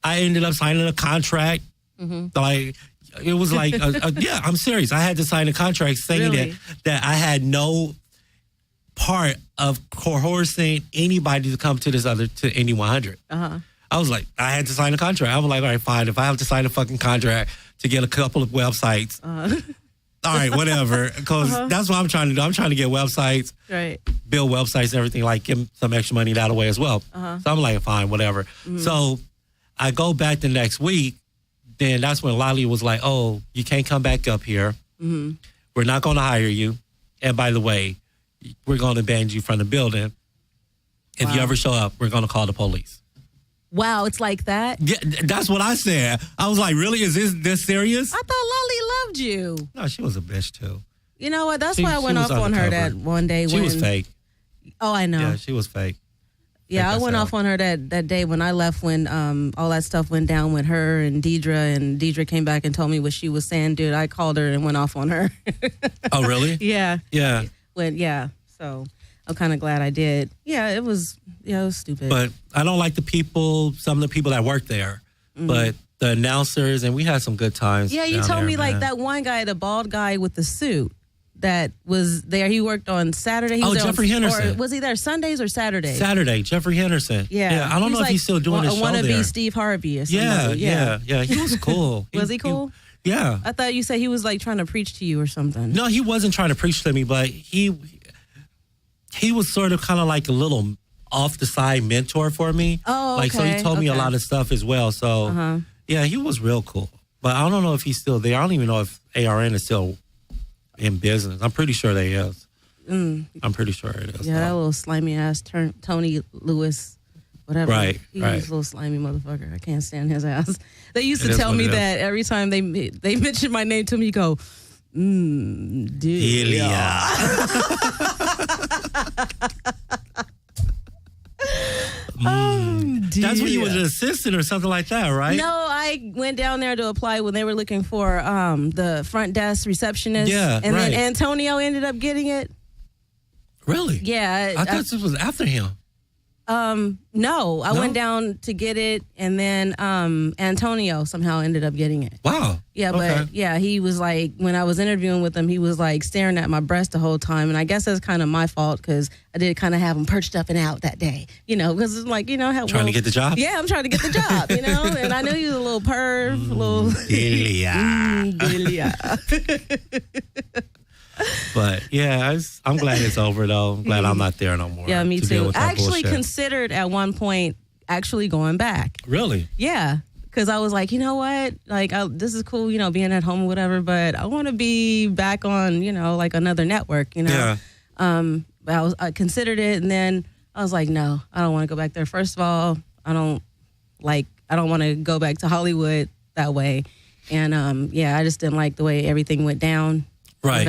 I ended up signing a contract. Like, it was like, yeah, I'm serious. I had to sign a contract saying that I had no part of coercing anybody to come to to any 100. I was like, I had to sign a contract. I was like, all right, fine. If I have to sign a fucking contract to get a couple of websites, all right, whatever. Because that's what I'm trying to do. I'm trying to get websites, build websites and everything, like give some extra money that way as well. So I'm like, fine, whatever. So I go back the next week. Then that's when Lolly was like, oh, you can't come back up here. We're not going to hire you. And by the way, we're going to ban you from the building. If you ever show up, we're going to call the police. Wow, it's like that? Yeah, that's what I said. I was like, really? Is this serious? I thought Lolly loved you. No, she was a bitch, too. You know what? That's why I went off on her that one day. She was fake. Oh, I know. Yeah, she was fake. Yeah, I went off on her that day when I left, when all that stuff went down with her and Deidre came back and told me what she was saying. Dude, I called her and went off on her. Oh, really? Yeah. Yeah. So I'm kind of glad I did. Yeah, it was stupid. But I don't like some of the people that work there. But the announcers, and we had some good times. Yeah, you told me, like, that one guy, the bald guy with the suit that was there. He worked on Saturday. Jeffrey Henderson. Or was he there Sundays or Saturdays? Saturday, Jeffrey Henderson. Yeah. I don't know if he's still doing his show there. Wannabe Steve Harvey or something. Yeah. He was cool. Was he cool? Yeah. I thought you said he was, like, trying to preach to you or something. No, he wasn't trying to preach to me, but he was sort of kind of like a little off the side mentor for me. Oh, okay. Like, so he told me a lot of stuff as well. So, yeah, he was real cool. But I don't know if he's still there. I don't even know if ARN is still in business. I'm pretty sure they is. I'm pretty sure it is. Yeah, that little slimy ass Tony Lewis, whatever. Right, He's a little slimy motherfucker. I can't stand his ass. They used to tell me that every time they mentioned my name to me, go, Delia. That's when you was an assistant or something like that, right? No, I went down there to apply when they were looking for the front desk receptionist. Yeah, and then Antonio ended up getting it. Really? Yeah. I thought this was after him. No, I went down to get it, and then Antonio somehow ended up getting it. Wow. Yeah, but he was like, when I was interviewing with him, he was like staring at my breast the whole time, and I guess that's kind of my fault because I did kind of have him perched up and out that day, because it's like, trying to get the job. Yeah, I'm trying to get the job, and I knew he was a little perv, a little But yeah, I'm glad it's over though. I'm glad I'm not there no more. Yeah, me too. I actually bullshit. Considered at one point actually going back. Really? Yeah. Because I was like, you know what? Like, this is cool, being at home or whatever, but I want to be back on, like another network, Yeah. But I considered it, and then I was like, no, I don't want to go back there. First of all, I don't want to go back to Hollywood that way. And, I just didn't like the way everything went down. Right.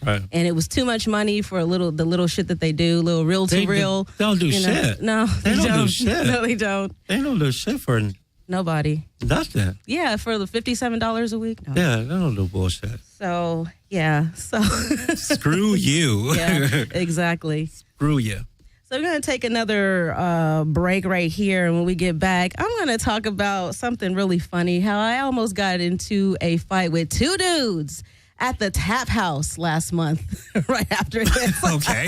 And it was too much money for the little shit that they do, little reel to reel. They don't do shit. No, they don't do shit. No, they don't. They don't do shit for nobody. Nothing. Yeah, for the $57 a week. No. Yeah, they don't do bullshit. So yeah, Screw you. Yeah, exactly. Screw you. So we're going to take another break right here. And when we get back, I'm going to talk about something really funny, how I almost got into a fight with two dudes at the Tap House last month, right after this. Okay.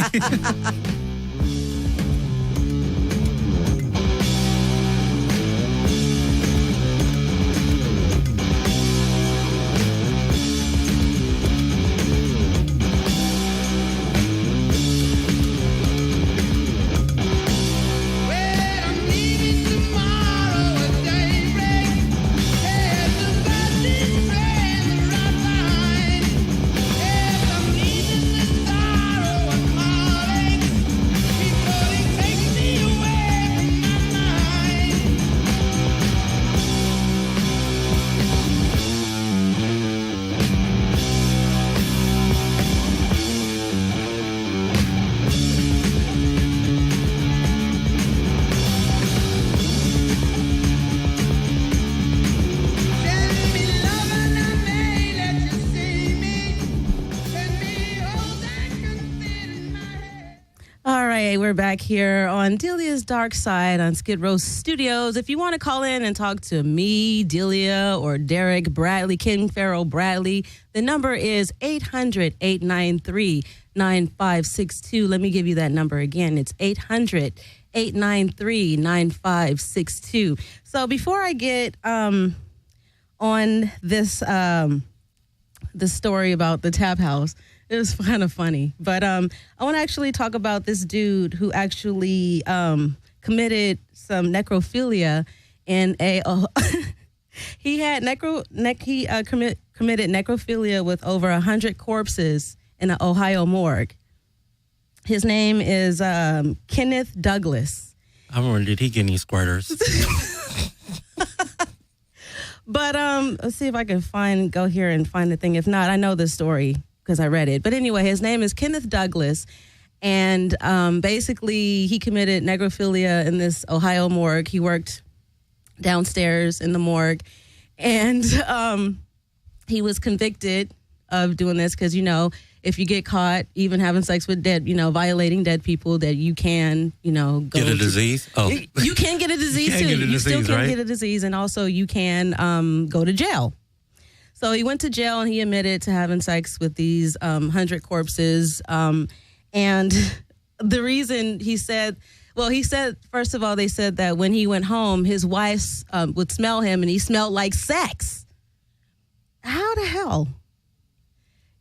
we're back here on Delia's Dark Side on Skidrow Studios. If you want to call in and talk to me, Delia, or Derek Bradley, King Farrell Bradley, the number is 800-893-9562. Let me give you that number again. It's 800-893-9562. So before I get on this the story about the tap house, it was kind of funny. But I want to actually talk about this dude who actually committed some necrophilia in a he committed necrophilia with over 100 corpses in an Ohio morgue. His name is Kenneth Douglas. I wonder, did he get any squirters? But let's see if I can go here and find the thing. If not, I know the story because I read it. But anyway, his name is Kenneth Douglas. And basically, he committed necrophilia in this Ohio morgue. He worked downstairs in the morgue. And he was convicted of doing this because, you know, if you get caught even having sex with dead, you know, violating dead people, that you can, you know, go get a disease? Oh. You can get a disease, too. You still can get a disease. And also you can go to jail. So he went to jail and he admitted to having sex with these 100 corpses. And the reason he said, first of all, they said that when he went home, his wife would smell him and he smelled like sex. How the hell?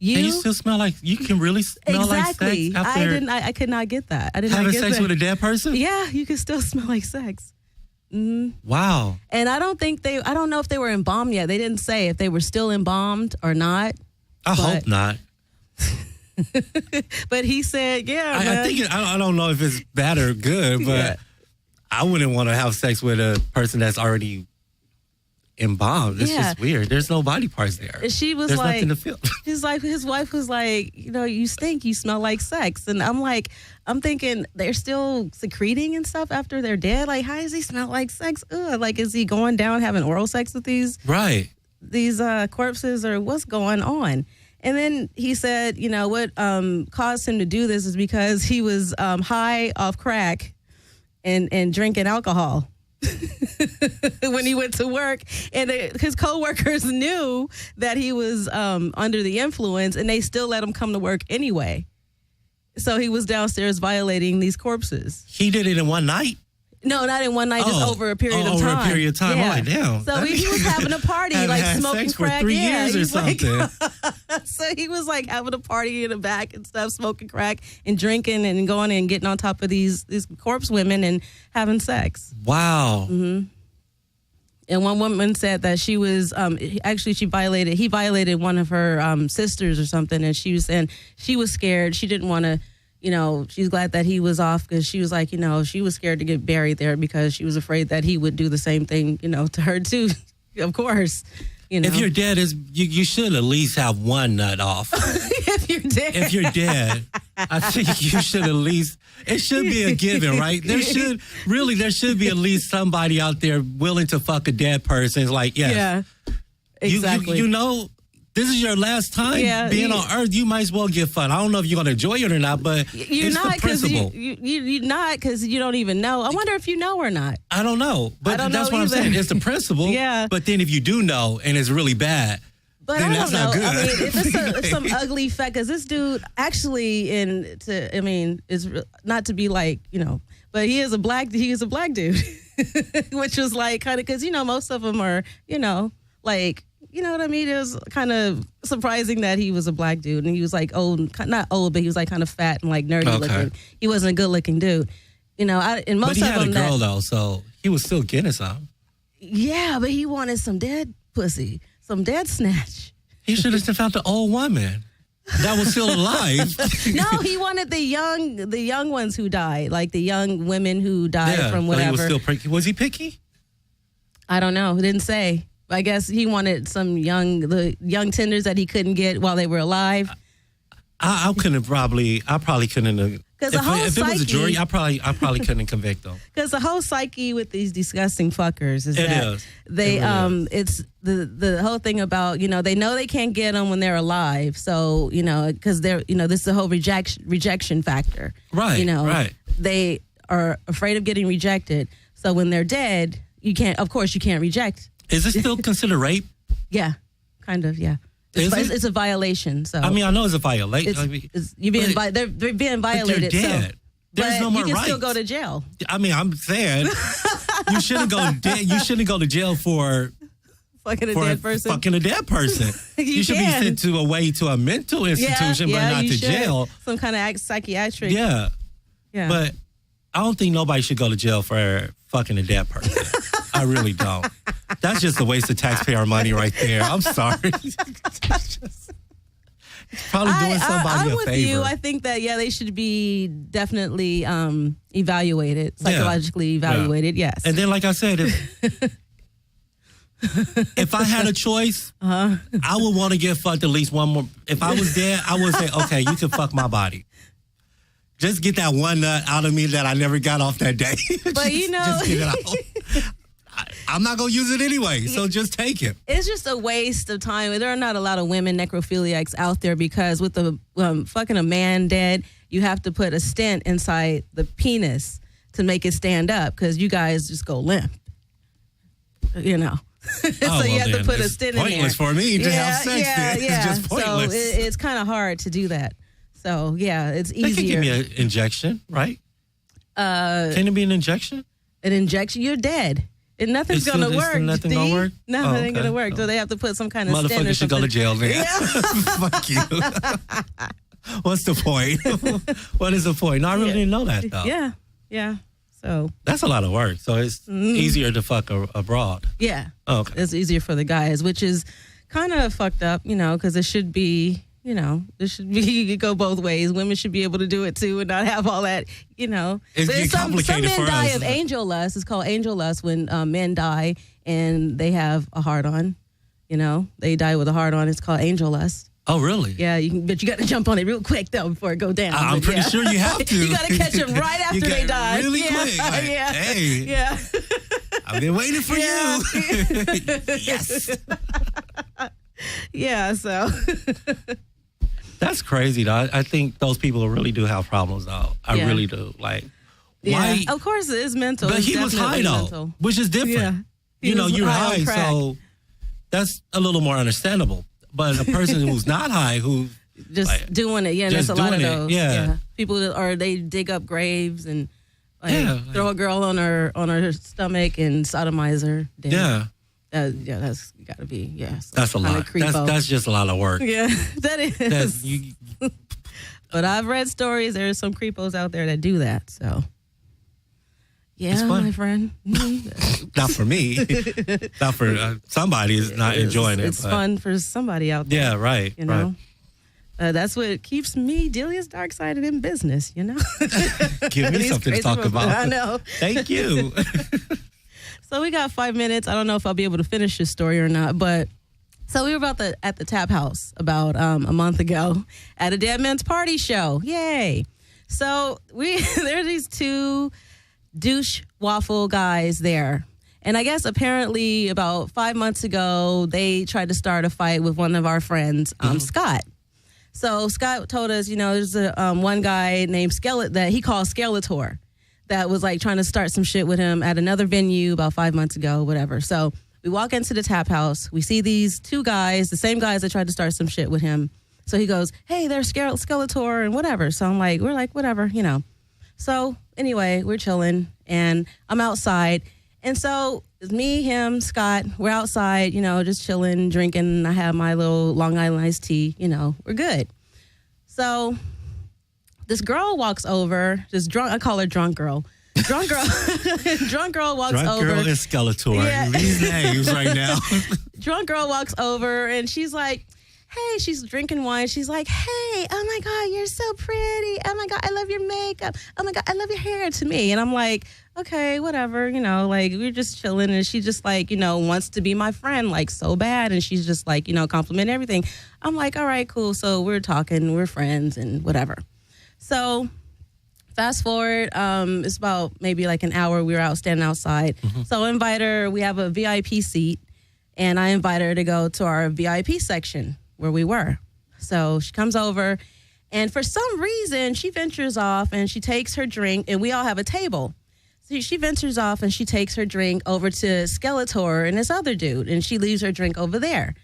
And you still smell like, you can really smell like sex after I could not get that. I didn't having get sex that. with a dead person? Yeah, you can still smell like sex. Mm-hmm. Wow. And I don't know if they were embalmed yet. They didn't say if they were still embalmed or not. I hope not. But he said, yeah, I don't know if it's bad or good, but yeah. I wouldn't want to have sex with a person that's already embalmed. It's just weird. There's no body parts there. She was There's like, nothing to feel. His wife was like, you know, you stink. You smell like sex. And I'm thinking they're still secreting and stuff after they're dead. Like, how does he smell like sex? Ugh. Like, is he going down having oral sex with these corpses, or what's going on? And then he said, you know, what caused him to do this is because he was high off crack and drinking alcohol. When he went to work, and his coworkers knew that he was under the influence, and they still let him come to work anyway. So he was downstairs violating these corpses. He did it in one night? No, not in one night, just over a period of time. Over a period of time. Yeah. Oh, like, damn. So he was having a party, like smoking crack. For 3 years or something. So he was like having a party in the back and stuff, smoking crack and drinking and going and getting on top of these corpse women and having sex. Wow. Mm-hmm. And one woman said that she was he violated one of her sisters or something, and she was saying she was scared. She didn't want to. You know, she's glad that he was off because she was like, you know, she was scared to get buried there because she was afraid that he would do the same thing, you know, to her too. Of course, you know. If you're dead, you should at least have one nut off. If you're dead, I think you should at least. It should be a given, right? There should be at least somebody out there willing to fuck a dead person. It's like, yes, yeah, exactly. You know. This is your last time being on Earth. You might as well get fun. I don't know if you're going to enjoy it or not, but it's the principle. You're not because you don't even know. I wonder if you know or not. I don't know, but that's what I'm saying. It's the principle. Yeah. But then if you do know and it's really bad, then that's not good. I mean, if it's some ugly fact, because this dude actually, is not to be like, you know, but he is a black dude, which was like kind of because, you know, most of them are, you know, like. You know what I mean? It was kind of surprising that he was a black dude, and he was like not old, but he was like kind of fat and like nerdy looking. He wasn't a good looking dude, you know. And most but he of had them a girl though, so he was still getting some. Yeah, but he wanted some dead pussy, some dead snatch. He should have found the old woman that was still alive. No, he wanted the young ones who died, like the young women who died from whatever. He was still was he picky? I don't know. He didn't say. I guess he wanted the young tenders that he couldn't get while they were alive. I probably couldn't. Because if it was a jury, I probably couldn't convict them. Because the whole psyche with these disgusting fuckers is that they it's the whole thing about they know they can't get them when they're alive, so because they're this is the whole rejection factor, right? Right. They are afraid of getting rejected, so when they're dead, you can't reject. Is it still considered rape? Yeah, kind of. Yeah. It's a violation. So I know it's a violation. They're being violated. But you're dead. So, There's no more rights. You can still go to jail. I'm saying you shouldn't go. You shouldn't go to jail for fucking a dead person. Fucking a dead person. you should be sent away to a mental institution, but not to jail. Some kind of psychiatric. Yeah. But I don't think nobody should go to jail for fucking a dead person. I really don't. That's just a waste of taxpayer money right there. I'm sorry. It's probably doing somebody I'm a with favor. you. I think that they should be definitely evaluated, psychologically evaluated. Yes. And then, like I said, if I had a choice, I would want to get fucked at least one more. If I was dead, I would say, okay, you can fuck my body. Just get that one nut out of me that I never got off that day. But just get it out. I'm not going to use it anyway, so just take it. It's just a waste of time. There are not a lot of women necrophiliacs out there because with the fucking a man dead, you have to put a stent inside the penis to make it stand up because you guys just go limp. So you have to put a stent in there. Pointless for me to have sex. It's just pointless. So it's kind of hard to do that. So, it's easier. They can give me an injection, right? Can it be an injection? An injection? You're dead. And nothing's going to work. Nothing going to work? No, it ain't going to work. So they have to put some kind of stent or something. Motherfucker should go to jail then. Yeah. Fuck you. What's the point? What is the point? No, I really didn't know that, though. Yeah. So that's a lot of work. So it's easier to fuck abroad. Yeah. Oh, okay. It's easier for the guys, which is kind of fucked up, because it should be... it should be, you could go both ways. Women should be able to do it too and not have all that, It's complicated some men for die us. of angel lust. It's called angel lust when men die and they have a hard-on. They die with a hard-on. It's called angel lust. Oh, really? Yeah, but you got to jump on it real quick, though, before it go down. I'm pretty sure you have to. You got to catch them right after they die. Really quick. Like, hey. Yeah. I've been waiting for you. Yes. Yeah, so... That's crazy, though. I think those people really do have problems, though. I really do. Like, why? Of course, it is mental. But he was high, though, which is different. Yeah. You're high, so that's a little more understandable. But a person who's not high, who just doing it, there's a lot of those. Yeah. People they dig up graves and throw a girl on her stomach and sodomize her. Damn. That's got to be, that's a lot. That's just a lot of work. Yeah, that is. But I've read stories. There's some creepos out there that do that, so. Yeah, my friend. Not for me. Not for somebody who's not enjoying it. It's fun for somebody out there. Yeah, right. Right. That's what keeps me, Delia's dark side in business, Give me something to talk about. I know. Thank you. So we got 5 minutes. I don't know if I'll be able to finish this story or not, but so we were at the Tap House about a month ago at a Dead Man's Party show. Yay. So there are these two douche waffle guys there. And I guess apparently about 5 months ago, they tried to start a fight with one of our friends, Scott. So Scott told us, there's a one guy named that he calls Skeletor. That was like trying to start some shit with him at another venue about 5 months ago, whatever. So we walk into the Tap House. We see these two guys, the same guys that tried to start some shit with him. So he goes, hey, there's Skeletor and whatever. So we're like, whatever, So anyway, we're chilling and I'm outside. And so it's me, him, Scott, we're outside, just chilling, drinking. I have my little Long Island iced tea, we're good. So this girl walks over, this drunk, I call her drunk girl. Drunk girl walks over. Drunk girl is Skeletor. Yeah. These names right now. Drunk girl walks over and she's like, hey, she's drinking wine. She's like, hey, oh my God, you're so pretty. Oh my God, I love your makeup. Oh my God, I love your hair to me. And I'm like, okay, whatever, like we're just chilling. And she just like, wants to be my friend like so bad. And she's just like, compliment everything. I'm like, all right, cool. So we're talking, we're friends and whatever. So fast forward, it's about maybe like an hour. We were out standing outside. Mm-hmm. So I invite her. We have a VIP seat. And I invite her to go to our VIP section where we were. So she comes over, and for some reason, she ventures off and she takes her drink, and we all have a table. So she ventures off and she takes her drink over to Skeletor and this other dude, and she leaves her drink over there.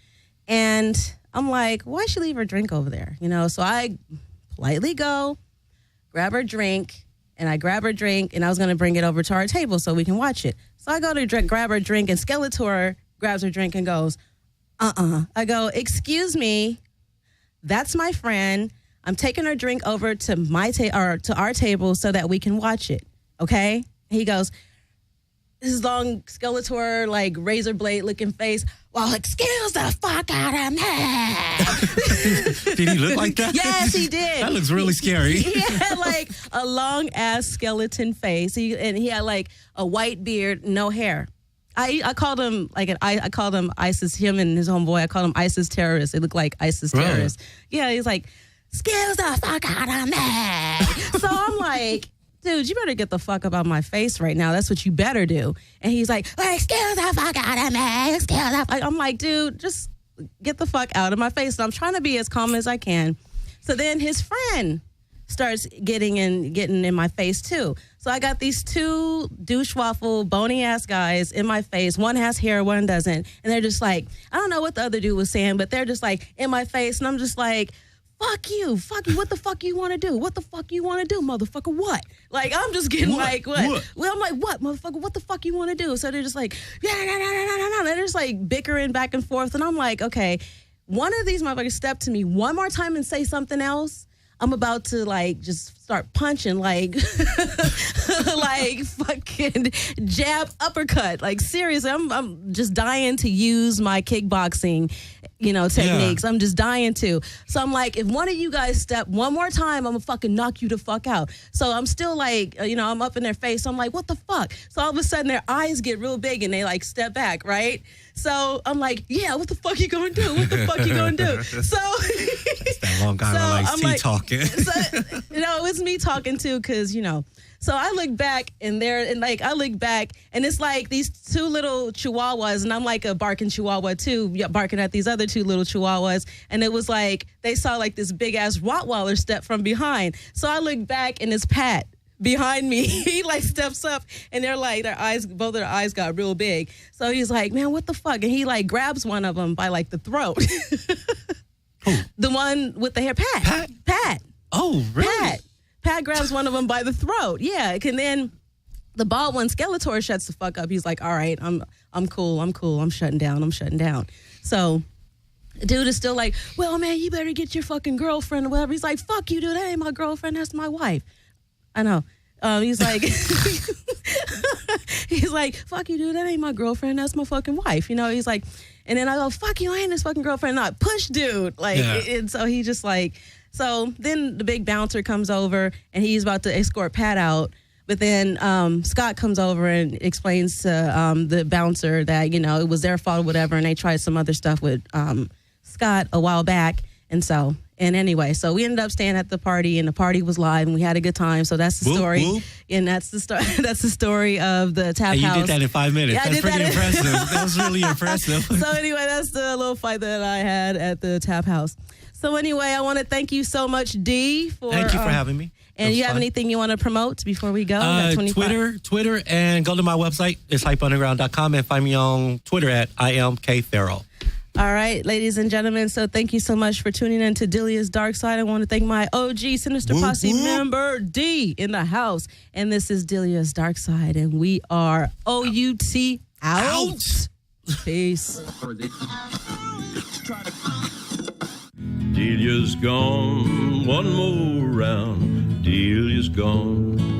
And I'm like, why'd she leave her drink over there? So I politely go, grab her drink, and I grab her drink, and I was going to bring it over to our table so we can watch it. So I go to grab her drink, and Skeletor grabs her drink and goes, I go, excuse me, that's my friend. I'm taking her drink over to to our table so that we can watch it. Okay? He goes, his long Skeletor, like razor blade looking face. Well, excuse the fuck out of me. Did he look like that? Yes, he did. That looks really scary. He had like a long ass skeleton face. He had like a white beard, no hair. I called him I called him ISIS. Him and his homeboy. I called him ISIS terrorist. They look like ISIS terrorists. Yeah, he's like, excuse the fuck out of me. So I'm like, dude, you better get the fuck up out of my face right now. That's what you better do. And he's like, excuse the fuck out of me. Excuse the fuck. I'm like, dude, just get the fuck out of my face. And I'm trying to be as calm as I can. So then his friend starts getting in my face too. So I got these two douche waffle, bony ass guys in my face. One has hair, one doesn't. And they're just like, I don't know what the other dude was saying, but they're just like in my face. And I'm just like, fuck you. What the fuck you want to do? What the fuck you want to do, motherfucker? What? Like, I'm just getting like, what? Well, I'm like, what, motherfucker? What the fuck you want to do? So they're just like, no. They're just like bickering back and forth. And I'm like, okay, one of these motherfuckers step to me one more time and say something else. I'm about to like just start punching like like fucking jab uppercut. Like seriously, I'm just dying to use my kickboxing, techniques. Yeah. I'm just dying to. So I'm like, if one of you guys step one more time, I'm gonna fucking knock you the fuck out. So I'm still like, I'm up in their face. So I'm like, what the fuck? So all of a sudden their eyes get real big and they like step back, right? So I'm like, yeah, what the fuck you gonna do? What the fuck you gonna do? So that's that long guy that likes talking. So, it was me talking too, because, So I look back and it's like these two little chihuahuas, and I'm like a barking chihuahua too, barking at these other two little chihuahuas. And it was like they saw like this big ass Rottweiler step from behind. So I look back and it's Pat behind me. He like steps up and they're like, both their eyes got real big. So he's like, man, what the fuck? And he like grabs one of them by like the throat. The one with the hair, Pat. Oh, really? Pat grabs one of them by the throat. Yeah. And then the bald one, Skeletor, shuts the fuck up. He's like, all right, I'm cool. I'm shutting down. So dude is still like, well, man, you better get your fucking girlfriend or whatever. He's like, fuck you, dude. That ain't my girlfriend. That's my wife. I know. He's like, fuck you, dude. That ain't my girlfriend. That's my fucking wife. He's like, and then I go, fuck you, I ain't his fucking girlfriend. Not push, dude. Like, yeah. And so he just like, so then the big bouncer comes over and he's about to escort Pat out. But then Scott comes over and explains to the bouncer that, it was their fault or whatever. And they tried some other stuff with Scott a while back. And anyway, so we ended up staying at the party, and the party was live, and we had a good time. So that's the story, whoop. And that's the story. That's the story of the tap house. You did that in 5 minutes. Yeah, that's pretty impressive. That was really impressive. So anyway, that's the little fight that I had at the tap house. So anyway, I want to thank you so much, D. Thank you for having me. And you have anything you want to promote before we go? Twitter, and go to my website. It's hypeunderground.com, and find me on Twitter at IamKFarrell. All right, ladies and gentlemen, so thank you so much for tuning in to Delia's Dark Side. I want to thank my OG Sinister Posse member, D, in the house. And this is Delia's Dark Side, and we are OUT out. Peace. Delia's gone, one more round. Delia's gone.